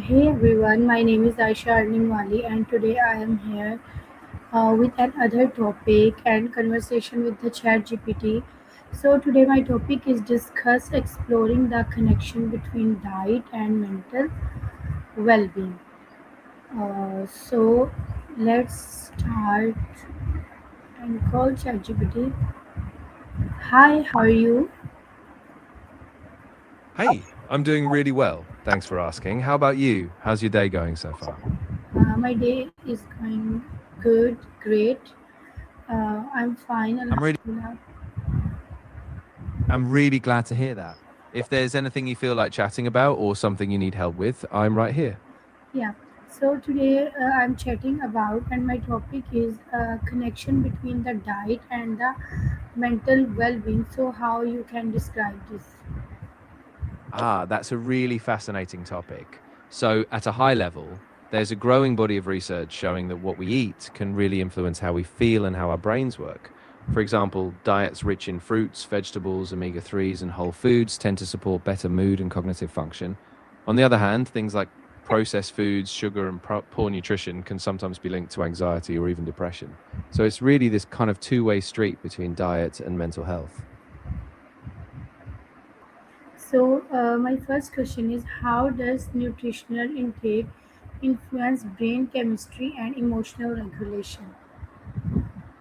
Hey everyone, my name is Aisha Arnimwali and today I am here with another topic and conversation with the ChatGPT. So today my topic is discuss exploring the connection between diet and mental well-being. So let's start and call ChatGPT. Hi, how are you? Hey, I'm doing really well. Thanks for asking. How about you? How's your day going so far? My day is going good, great. I'm fine, I'm really Alhamdulillah. I'm really glad to hear that. If there's anything you feel like chatting about or something you need help with, I'm right here. Yeah. So today I'm chatting about, and my topic is connection between the diet and the mental well-being. So how you can describe this? That's a really fascinating topic. So, at a high level, there's a growing body of research showing that what we eat can really influence how we feel and how our brains work. For example, diets rich in fruits, vegetables, omega 3s, and whole foods tend to support better mood and cognitive function. On the other hand, things like processed foods, sugar, and poor nutrition can sometimes be linked to anxiety or even depression. So, it's really this kind of two-way street between diet and mental health. So my first question is how does nutritional intake influence brain chemistry and emotional regulation?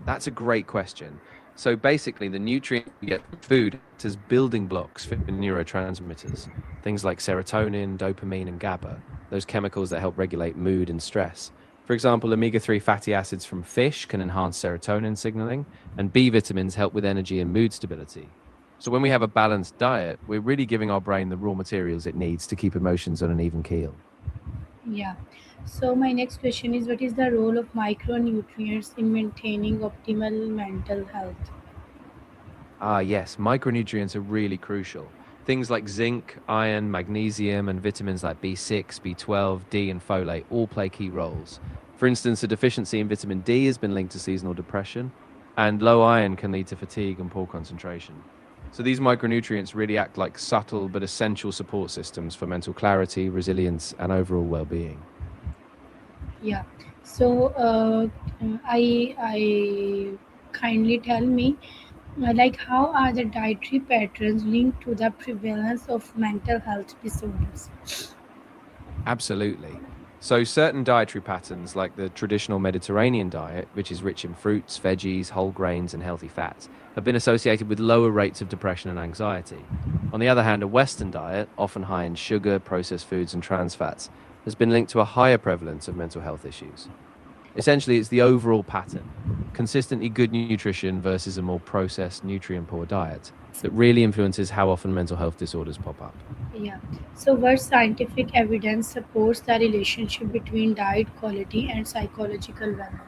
That's a great question. So basically, the nutrients we get from food act as building blocks for neurotransmitters, things like serotonin, dopamine, and GABA, those chemicals that help regulate mood and stress. For example, omega 3 fatty acids from fish can enhance serotonin signaling, and B vitamins help with energy and mood stability. So when we have a balanced diet, we're really giving our brain the raw materials it needs to keep emotions on an even keel. Yeah. So my next question is what is the role of micronutrients in maintaining optimal mental health? Yes, micronutrients are really crucial. Things like zinc, iron, magnesium, and vitamins like B6, B12, D, and folate all play key roles. For instance, a deficiency in vitamin D has been linked to seasonal depression, and low iron can lead to fatigue and poor concentration. So these micronutrients really act like subtle but essential support systems for mental clarity, resilience, and overall well-being. Yeah. So I kindly tell me like how are the dietary patterns linked to the prevalence of mental health disorders? Absolutely. So, certain dietary patterns, like the traditional Mediterranean diet, which is rich in fruits, veggies, whole grains, and healthy fats, have been associated with lower rates of depression and anxiety. On the other hand, a Western diet, often high in sugar, processed foods, and trans fats, has been linked to a higher prevalence of mental health issues. Essentially, it's the overall pattern, consistently good nutrition versus a more processed, nutrient poor diet, that really influences how often mental health disorders pop up. Yeah. So what scientific evidence supports the relationship between diet quality and psychological well-being?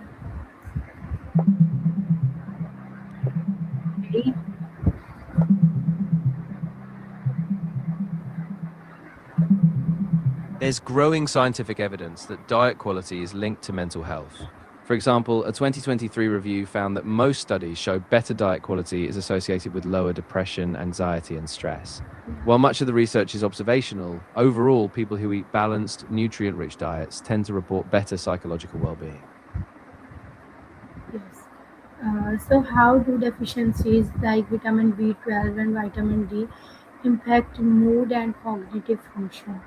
There's growing scientific evidence that diet quality is linked to mental health. For example, a 2023 review found that most studies show better diet quality is associated with lower depression, anxiety, and stress. While much of the research is observational, overall, people who eat balanced, nutrient rich diets tend to report better psychological well being. Yes. So how do deficiencies like vitamin B12 and vitamin D impact mood and cognitive function?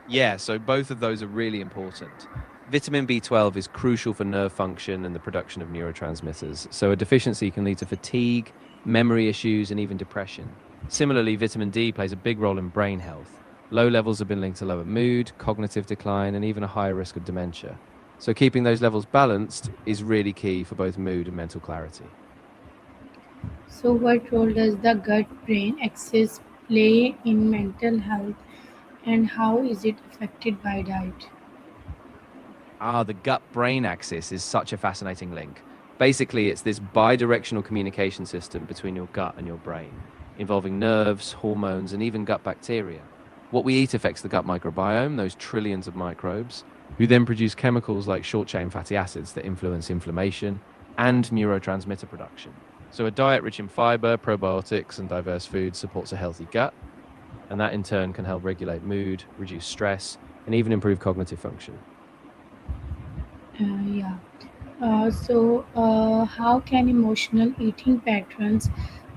Yeah, so both of those are really important. Vitamin B12 is crucial for nerve function and the production of neurotransmitters, so a deficiency can lead to fatigue, memory issues, and even depression. Similarly, vitamin D plays a big role in brain health. Low levels have been linked to lower mood, cognitive decline, and even a higher risk of dementia. So, keeping those levels balanced is really key for both mood and mental clarity. So what role does the gut-brain axis play in mental health and how is it affected by diet? The gut brain axis is such a fascinating link. Basically, it's this bidirectional communication system between your gut and your brain, involving nerves, hormones, and even gut bacteria. What we eat affects the gut microbiome, those trillions of microbes, who then produce chemicals like short chain fatty acids that influence inflammation and neurotransmitter production. So, a diet rich in fiber, probiotics, and diverse foods supports a healthy gut, And that in turn can help regulate mood, reduce stress, and even improve cognitive function. Yeah. How can emotional eating patterns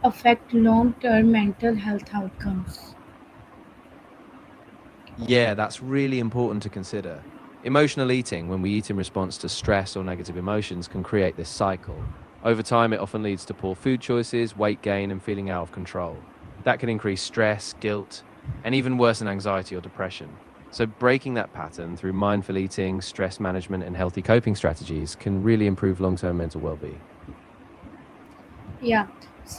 affect long-term mental health outcomes? Yeah, that's really important to consider. Emotional eating, when we eat in response to stress or negative emotions, can create this cycle. Over time, it often leads to poor food choices, weight gain, and feeling out of control. That can increase stress, guilt, and even worsen anxiety or depression. So, breaking that pattern through mindful eating, stress management, and healthy coping strategies can really improve long term mental well being. Yeah.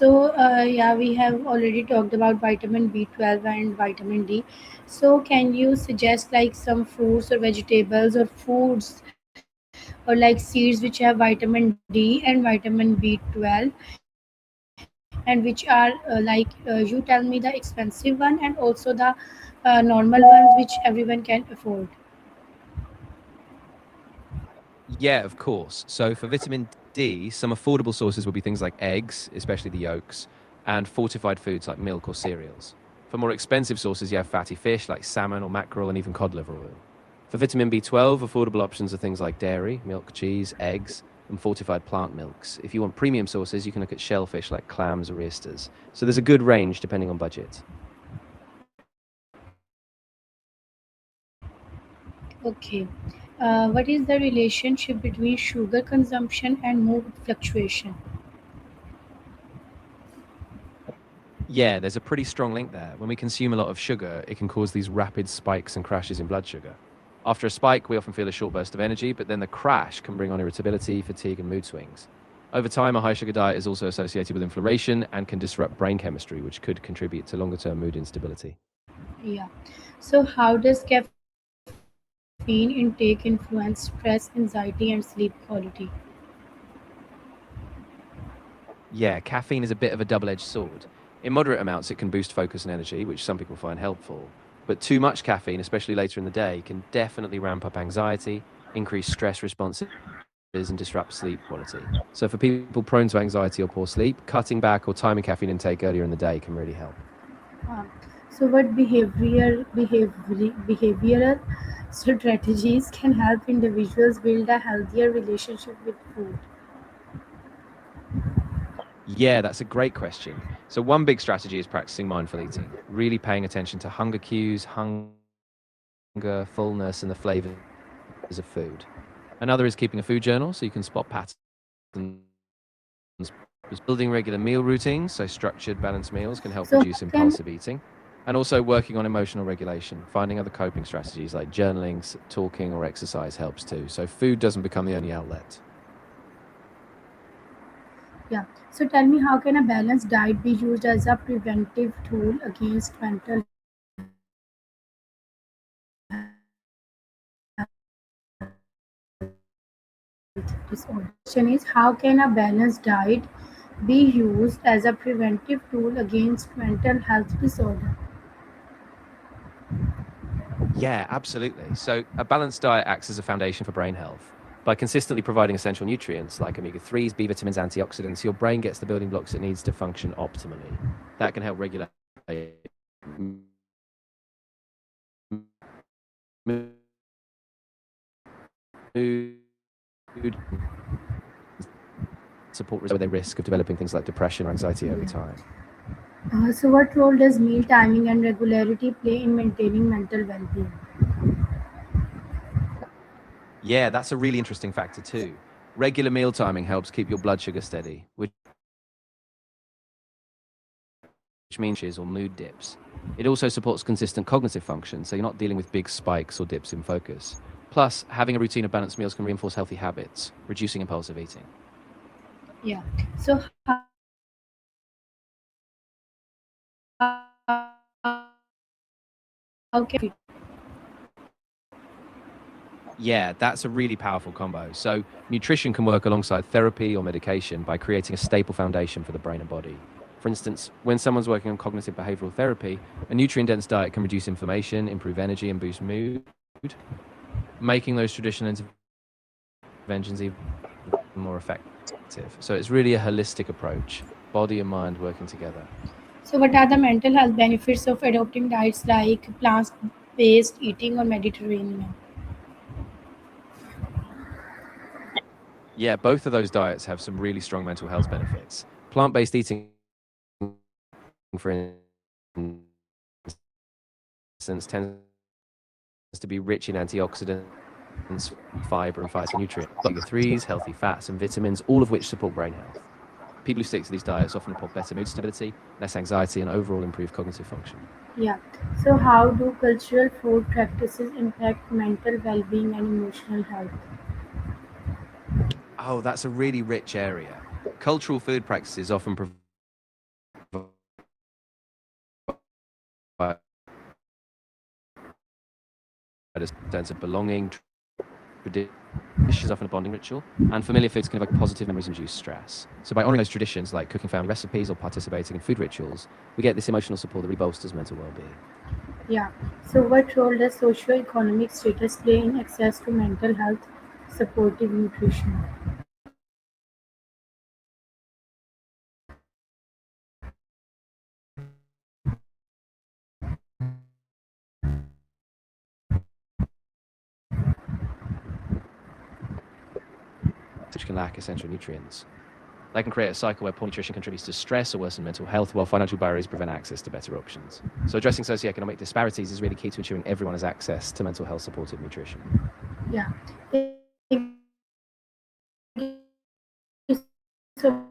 Yeah, we have already talked about vitamin B12 and vitamin D. So, can you suggest like some fruits or vegetables or foods or like seeds which have vitamin D and vitamin B12 and which are you tell me the expensive one and also the normal ones which everyone can afford. Yeah, of course. So for vitamin D, some affordable sources would be things like eggs, especially the yolks, and fortified foods like milk or cereals. For more expensive sources, you have fatty fish like salmon or mackerel and even cod liver oil. For vitamin B12, affordable options are things like dairy, milk, cheese, eggs, and fortified plant milks. If you want premium sources, you can look at shellfish like clams or oysters. So there's a good range depending on budget. Okay. What is the relationship between sugar consumption and mood fluctuation? Yeah, there's a pretty strong link there. When we consume a lot of sugar, it can cause these rapid spikes and crashes in blood sugar. After a spike, we often feel a short burst of energy, but then the crash can bring on irritability, fatigue, and mood swings. Over time, a high sugar diet is also associated with inflammation and can disrupt brain chemistry, which could contribute to longer term mood instability. Yeah. So, how does caffeine intake influence stress, anxiety, and sleep quality? Yeah, caffeine is a bit of a double edged sword. In moderate amounts, it can boost focus and energy, which some people find helpful. But too much caffeine, especially later in the day, can definitely ramp up anxiety, increase stress responses, and disrupt sleep quality. So, for people prone to anxiety or poor sleep, cutting back or timing caffeine intake earlier in the day can really help. Behavioral strategies can help individuals build a healthier relationship with food? Yeah, that's a great question. So, one big strategy is practicing mindful eating, really paying attention to hunger cues, hunger, fullness, and the flavors of food. Another is keeping a food journal so you can spot patterns. Building regular meal routines, so structured, balanced meals, can help So, reduce how can impulsive eating. And also working on emotional regulation, finding other coping strategies like journaling, talking, or exercise helps too. So food doesn't become the only outlet. yeah? So, tell me, how can a balanced diet be used as a preventive tool against mental health disorders? The question is, how can a balanced diet be used as a preventive tool against mental health disorder? Yeah, absolutely. So a balanced diet acts as a foundation for brain health. By consistently providing essential nutrients like omega-3s, B vitamins, antioxidants, your brain gets the building blocks it needs to function optimally. That can help regulate mood, support with their risk of developing things like depression or anxiety over Yeah. time. So, what role does meal timing and regularity play in maintaining mental well-being? Yeah, that's a really interesting factor too. Regular meal timing helps keep your blood sugar steady, which means or mood dips. It also supports consistent cognitive function, so you're not dealing with big spikes or dips in focus. Plus, having a routine of balanced meals can reinforce healthy habits, reducing impulsive eating. Yeah. So, how can people stay healthy while fit? Yeah, that's a really powerful combo. So, nutrition can work alongside therapy or medication by creating a stable foundation for the brain and body. For instance, when someone's working on cognitive behavioral therapy, a nutrient dense diet can reduce inflammation, improve energy, and boost mood, making those traditional interventions even more effective. So, it's really a holistic approach, body and mind working together. So, what are the mental health benefits of adopting diets like plant based eating or Mediterranean? Yeah, both of those diets have some really strong mental health benefits. Plant-based eating, for instance, tends to be rich in antioxidants, fiber, and phytonutrients, omega-3s, healthy fats, and vitamins, all of which support brain health. People who stick to these diets often report better mood stability, less anxiety, and overall improved cognitive function. Yeah. So, how do cultural food practices impact mental well being and emotional health? Oh, that's a really rich area. Cultural food practices often provide a sense of belonging, traditions often a bonding ritual, and familiar foods can evoke positive memories and reduce stress. So by honoring those traditions, like cooking family recipes or participating in food rituals, we get this emotional support that really bolsters mental well-being. Yeah. So, what role does socio-economic status play in access to mental health supportive nutrition? Which can lack essential nutrients. They can create a cycle where poor nutrition contributes to stress or worsen mental health, while financial barriers prevent access to better options. So addressing socioeconomic disparities is really key to ensuring everyone has access to mental health supportive nutrition. Yeah. Thank you so much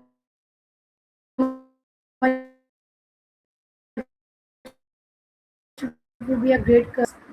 for sharing your insights. It will be a great conversation with you. And I hope our listeners will also learn a lot from you.